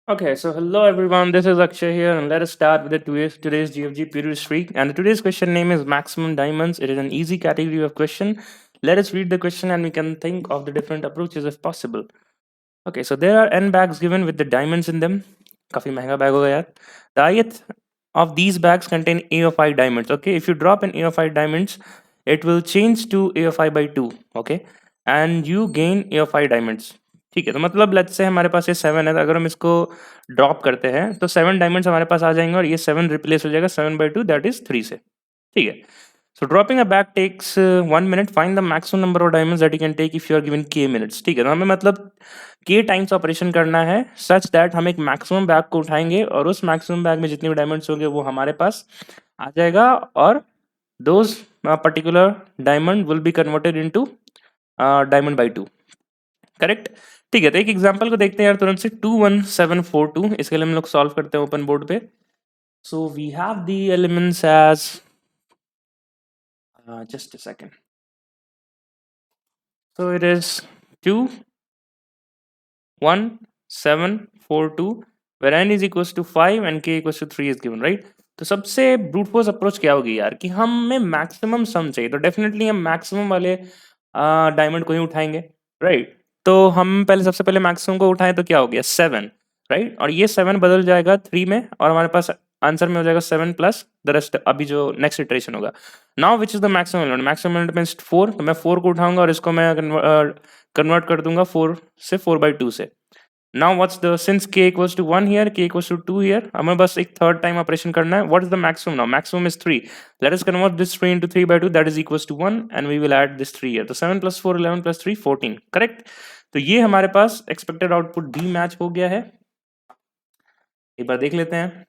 Okay, so hello everyone, this is Akshay here, and let us start with today's GFG period streak. And today's question name is Maximum Diamonds. It is an easy category of question. Let us read the question and we can think of the different approaches if possible. Okay, so there are n bags given with the diamonds in them. काफी महंगा bag होगा यार. The ith of these bags contain A of I diamonds. Okay, if you drop an A of I diamonds, it will change to A of I by 2. Okay, and you gain A of I diamonds. ठीक है, तो मतलब let's say हमारे पास ये 7 है, अगर हम इसको ड्रॉप करते हैं तो 7 डायमंड्स हमारे पास आ जाएंगे और ये 7 रिप्लेस हो जाएगा 7/2 दैट इज 3 से. ठीक है. So dropping a bag takes 1 minute. Find the maximum number of diamonds that you can take if you are given k minutes. ठीक है, तो हमें मतलब k टाइम्स ऑपरेशन करना है सच दैट हम एक मैक्सिमम बैग को उठाएंगे और उस मैक्सिमम बैग में जितने भी डायमंड्स होंगे वो हमारे पास आ जाएगा और those particular diamond will be converted into diamond by 2. Correct. ठीक है, तो एक एग्जांपल को देखते हैं यार तुरंत से. 21742. इसके लिए हम लोग सॉल्व करते हैं ओपन बोर्ड पे. So we have the elements as just a second. So it is 2 1 7 4 2 where n is equals to 5 and k equals to 3 is given, right? तो सबसे ब्रूट फोर्स अप्रोच क्या होगी यार कि हमें मैक्सिमम सम चाहिए, तो डेफिनेटली हम मैक्सिमम वाले डायमंड को ही उठाएंगे, राइट? तो हम पहले सबसे पहले मैक्सिमम को उठाएं तो क्या हो गया 7, राइट? और ये 7 बदल जाएगा 3 में और हमारे पास आंसर में हो जाएगा 7 प्लस द रेस्ट अभी जो नेक्स्ट इटरेशन होगा. Now which is the maximum element? Maximum element means 4, तो मैं 4 को उठाऊंगा और इसको मैं कन्वर्ट कर दूंगा 4 से 4/2 से. Now what's the since k equals to 1 here, k equals to 2 here, हमें बस एक थर्ड टाइम ऑपरेशन करना है. What is the maximum now? Maximum is 3. Let us convert this 3 into 3/2 that is equals to 1 and we will add this 3 here. तो 7 + 4 11 + 3 14. Correct. तो ये हमारे पास expected output D match हो गया है. एक बार देख लेते हैं.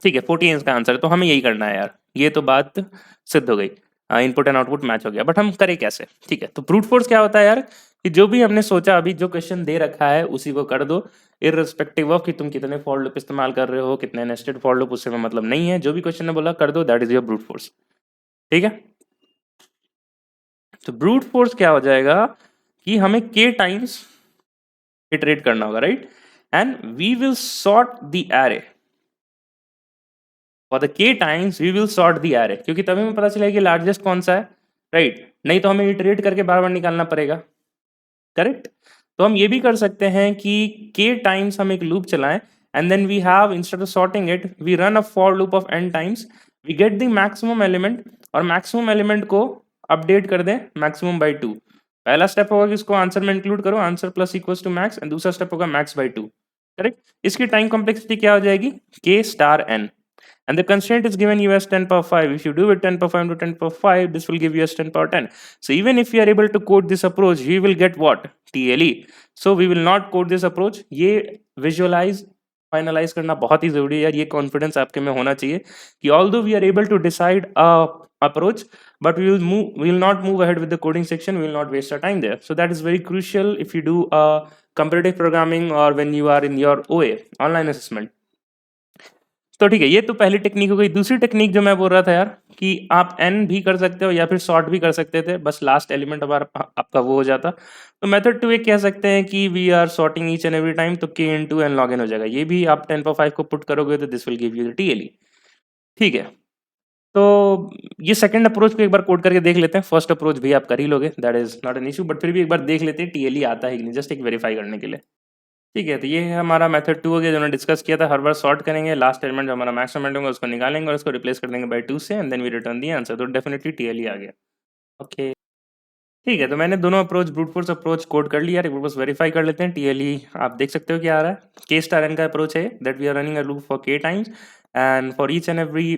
ठीक है, 14 इसका आंसर है. तो हमें यही करना है यार. ये तो बात सिद्ध हो गई, इनपुट एंड आउटपुट मैच हो गया. बट हम करें कैसे? ठीक है, तो ब्रूट फोर्स क्या होता है यार कि जो भी हमने सोचा, अभी जो क्वेश्चन दे रखा है उसी को कर दो, इररिस्पेक्टिव ऑफ कि तुम कितने फॉर लूप इस्तेमाल कर रहे हो, कितने नेस्टेड फॉर लूप, उससे में मतलब नहीं है. जो भी क्वेश्चन ने बोला कर दो, that is your brute force. ठीक है, तो ब्रूट फोर्स क्या हो जाएगा कि हमें k टाइम्स इटरेट करना होगा, right? And we will sort the array for the k times, we will sort the array, क्योंकि तभी हमें पता चलेगा कि लार्जेस्ट कौन सा है, राइट? नहीं तो हमें इटरेट करके बार बार निकालना पड़ेगा. करेक्ट. तो हम ये भी कर सकते हैं कि k टाइम्स हम एक लूप चलाएं and then we have, instead of sorting it, we run a for loop of n times, we get the maximum element और मैक्सिमम एलिमेंट को अपडेट कर दें मैक्सिमम बाई 2. पहला स्टेप होगा कि इसको आंसर में इंक्लूड करो, answer plus equals to max, and दूसरा स्टेप होगा मैक्स बाई 2. करेक्ट. इसकी टाइम कॉम्प्लेक्सिटी क्या हो जाएगी? k star n. And the constraint is given you as 10 power 5. If you do it 10 power 5 into 10 power 5, this will give you as 10 power 10. So even if you are able to code this approach, we will get what? TLE. So we will not code this approach. ये visualize, finalize करना बहुत ही जरूरी है यार. ये confidence आपके में होना चाहिए कि although we are able to decide a approach, but we will not move ahead with the coding section. We will not waste our time there. So that is very crucial if you do a competitive programming or when you are in your OA, online assessment. तो ठीक है, ये तो पहली technique हो गई. दूसरी technique जो मैं बोल रहा था यार कि आप n भी कर सकते हो या फिर सॉर्ट भी कर सकते थे, बस लास्ट एलिमेंट हमारा आपका वो हो जाता. तो मेथड 2 एक कह सकते हैं कि we are sorting each and every time, तो k into n log n हो जाएगा. ये भी आप 10 पर 5 को पुट करोगे तो this will give you the TLE. ठीक है, तो ये सेकंड अप्रोच को एक बार कोड करके देख लेते हैं. फर्स्ट अप्रोच भी आप कर ही लोगे, that is not an issue, but फिर भी एक बार देख लेते हैं TLE आता है कि नहीं, जस्ट एक वेरीफाई करने के लिए. ठीक है, तो ये है हमारा मेथड 2 हो गया जो हमने डिस्कस किया था. हर बार सॉर्ट करेंगे, लास्ट एलिमेंट जो हमारा मैक्सिमम एलिमेंट होगा उसको निकालेंगे और उसको रिप्लेस कर देंगे बाय 2 से, and then we return the answer. तो डेफिनेटली TLE आ गया. ओके, ठीक है, तो मैंने दोनों approach, brute force approach code कर लिया. एक बार बस वेरीफाई कर लेते हैं. TLE आप देख सकते हो क्या आ रहा है. k स्टार n का अप्रोच है that we are running a loop for k times and for each and every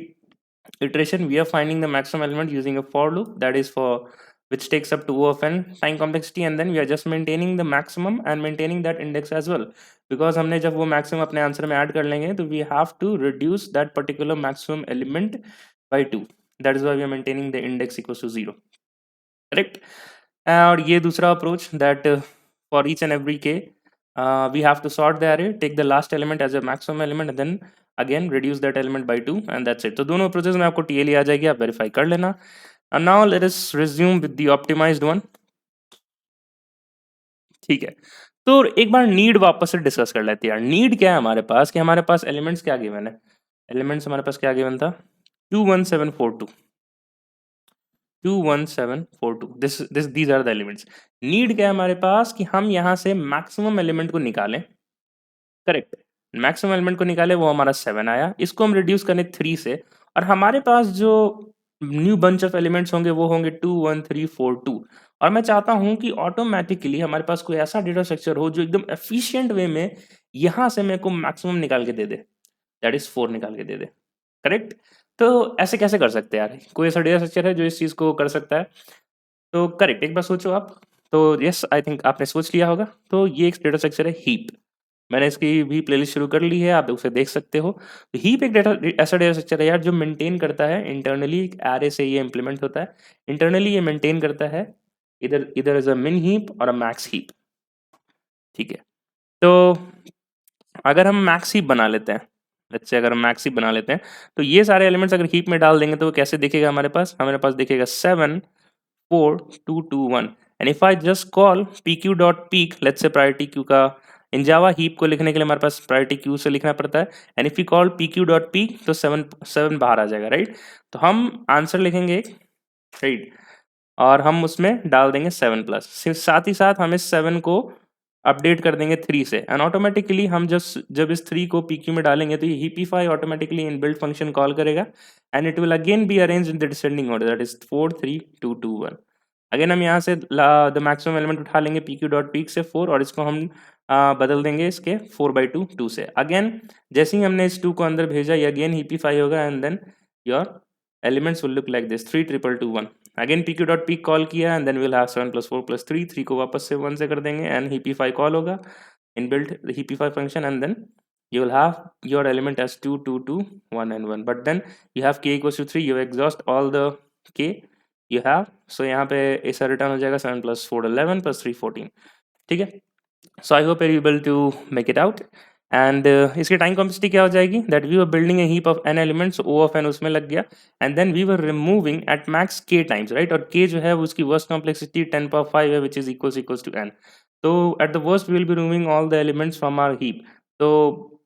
iteration we are finding the maximum element using a for loop that is for which takes up to O of n time complexity, and then we are just maintaining the maximum and maintaining that index as well, because हमने जब वो maximum अपने answer में add कर लेंगे तो we have to reduce that particular maximum element by 2. that is why we are maintaining the index equals to 0. correct. और ये दूसरा approach that for each and every k we have to sort the array, take the last element as a maximum element and then again reduce that element by 2, and that's it. तो दोनों approaches में आपको TLE आ जाएगी, आप verify कर लेना. And now let us resume with the optimized one. ठीक है, तो एक बार नीड वापस से डिस्कस कर लेते हैं यार। नीड क्या है हमारे पास, कि हमारे पास एलिमेंट्स क्या गिवन है, एलिमेंट्स हमारे पास क्या गिवन था, 21742, 21742, this these are the elements. Need क्या है हमारे पास, कि हम यहाँ से मैक्सिमम एलिमेंट को निकालें, करेक्ट, मैक्सिमम एलिमेंट को निकाले, वो हमारा 7 आया, इसको हम रिड्यूस करें 3 से, और हमारे पास जो न्यू बंच ऑफ एलिमेंट्स होंगे वो होंगे 21342। और मैं चाहता हूं कि ऑटोमेटिकली हमारे पास कोई ऐसा डेटा स्ट्रक्चर हो जो एकदम एफिशिएंट वे में यहां से मेरे को मैक्सिमम निकाल के दे दे, दैट इज 4 निकाल के दे दे, करेक्ट। तो ऐसे कैसे कर सकते हैं यार, कोई ऐसा डेटा स्ट्रक्चर है जो इस चीज को कर सकता है? तो करेक्ट, एक बार सोचो आप। तो यस, आई थिंक आपने सोच लिया होगा। तो ये एक डेटा स्ट्रक्चर है हीप। मैंने इसकी भी प्लेलिस्ट शुरू कर ली है, आप उसे देख सकते हो। तो हीप एक डेटा ऐसा डेटा स्ट्रक्चर है यार जो मेंटेन करता है इंटरनली, एक एरे से ये इंप्लीमेंट होता है। इंटरनली ये मेंटेन करता है इधर इधर इज अ मिन हीप और अ मैक्स हीप, ठीक है। तो अगर हम मैक्स हीप बना लेते हैं, लेट्स से अगर हम मैक्स हीप बना लेते हैं, तो ये सारे एलिमेंट्स अगर हीप में डाल देंगे तो वो कैसे दिखेगा हमारे पास दिखेगा 7 4 2 2 1। And if I just call pq dot peak, let's say priority queue का, इन जावा हीप को लिखने के लिए हमारे पास प्रायोरिटी क्यू से लिखना पड़ता है। And if you call pq dot peak तो 7 बाहर आ जाएगा, राइट। तो हम आंसर लिखेंगे, राइट, और हम उसमें डाल देंगे 7 प्लस, साथ ही साथ हम इस 7 को अपडेट कर देंगे 3 से, एंड ऑटोमेटिकली हम जब इस 3 को pq में डालेंगे तो ये heapify automatically in built function call करेगा, and it will again be arrange in the descending order, that is 4 3 2 2 1। Again हम यहाँ से द मैक्सिमम एलिमेंट उठा लेंगे pq डॉट पीक से 4, और इसको हम बदल देंगे इसके 4/2 2 से। अगेन जैसे ही हमने इस 2 को अंदर भेजा, ये अगेन heapify होगा, and then your elements will look like this 3 2 2 1। Again pq dot peek call किया, and then will have 7 plus 4 plus 3, 3 को वापस से 1 से कर देंगे, एंड heapify कॉल होगा, inbuilt the heapify function, and then you will have your element as 2 2 2 1 and 1, but then you have k equals to 3, you exhaust all the k you have, so यहाँ पे ऐसा return हो जाएगा 7 plus 4 11 plus 3 14, ठीक है। So I hope you able to make it out. And इसकी time complexity क्या हो जाएगी, that we were building a heap of n elements, o of n उसमें लग गया, and then we were removing at max k times, right, और k जो है वो उसकी वर्स्ट कॉम्प्लेक्सिटी 10 power 5 है, which is equals to n। तो at the worst we will be removing all the elements from our heap. तो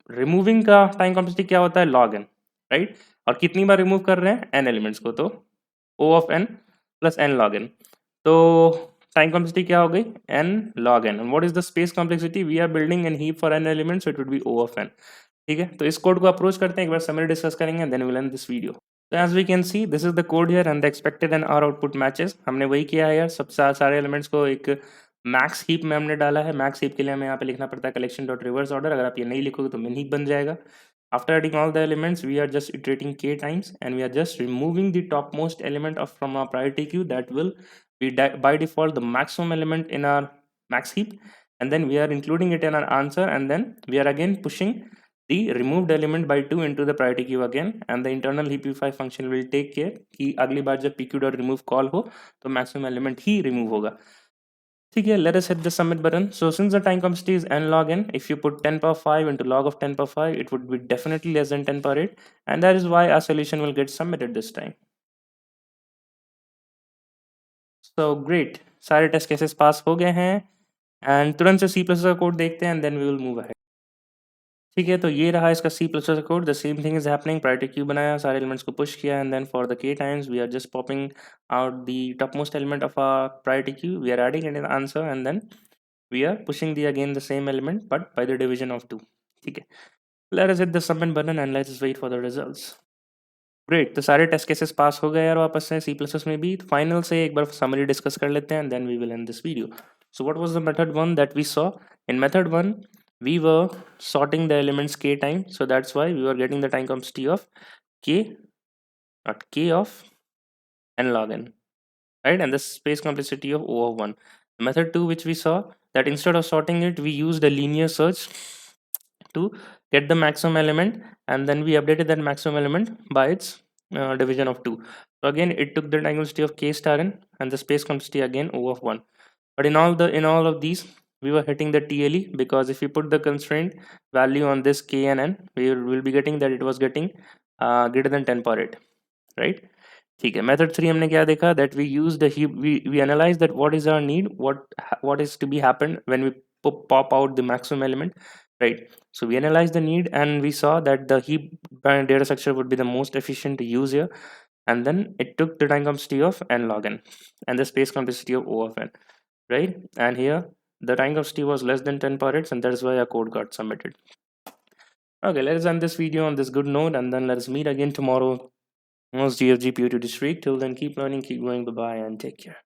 removing का time complexity क्या होता है, log n, राइट, और कितनी बार रिमूव कर रहे हैं, n एलिमेंट्स को, तो o of n plus n log n। तो टाइम कॉम्प्लेक्सिटी क्या हो गई, n log n। What is the space complexity, we are building an heap for n elements, so it would be o of n, ठीक है। तो इस code को approach करते हैं, एक बार समरी डिस्कस करेंगे, then we will end this video. So as we can see, this is the code here and the expected and our output matches। हमने वही किया है यार, सब सारे एलिमेंट्स को एक मैक्स हीप में हमने डाला है। मैक्स हीप के लिए हमें यहाँ पे लिखना पड़ता है कलेक्शन डॉट रिवर्स ऑर्डर, अगर आप ये नहीं लिखोगे तो मिन हीप बन जाएगा। After adding all the elements, we are just iterating k times, and we are just removing the topmost element of from our priority queue, that will be by default the maximum element in our max heap, and then we are including it in our answer, and then we are again pushing the removed element by 2 into the priority queue again, and the internal heapify function will take care कि अगली बार जब pq dot remove call हो तो maximum element ही remove होगा, ठीक है। Let us hit the submit button। So since the time complexity is n log n, if you put 10 power 5 into log of 10 power 5, it would be definitely less than 10 power 8, and that is why our solution will get submitted this time। So great, सारे test cases pass हो गए हैं, and तुरंत से C++ का code देखते हैं, and then we will move ahead. ठीक है, तो ये रहा इसका C++ का code. The same thing is happening, priority queue बनाया, सारे एलिमेंट्स को पुश किया, and then for the k times we are just popping out the topmost element of a priority queue, we are adding it in answer, and then we are pushing the again the same element but by the division of 2, ठीक है। let us hit the submit button and let's wait for the results। great, तो सारे test cases pass हो गए यार वापस से C++ में भी। फाइनल से एक बार समरी डिस्कस कर लेते हैं, and then we will end this video। so what was the method 1 that we saw? in method 1 we were sorting the elements k time, so that's why we were getting the time complexity of k, not k of n log n, right, and the space complexity of O of 1. Method 2 which we saw, that instead of sorting it we used a linear search to get the maximum element, and then we updated that maximum element by its division of 2. So again it took the time complexity of k star n and the space complexity again O of 1. But in all of these we were hitting the TLE, because if you put the constraint value on this k and n, we will be getting that it was getting greater than 10 power 8, right। ठीक है, method 3 हमने क्या देखा, that we use the heap, we analyze that what is our need, what is to be happened when we pop out the maximum element, right? So we analyzed the need and we saw that the heap data structure would be the most efficient to use here, and then it took the time complexity of n log n and the space complexity of O of n, right? And here the time complexity was less than 10 parrots, and that is why our code got submitted. Okay, let's end this video on this good note, and then let's meet again tomorrow. Most GFGPU to this week. Till then, keep learning, keep going. Bye bye, and take care.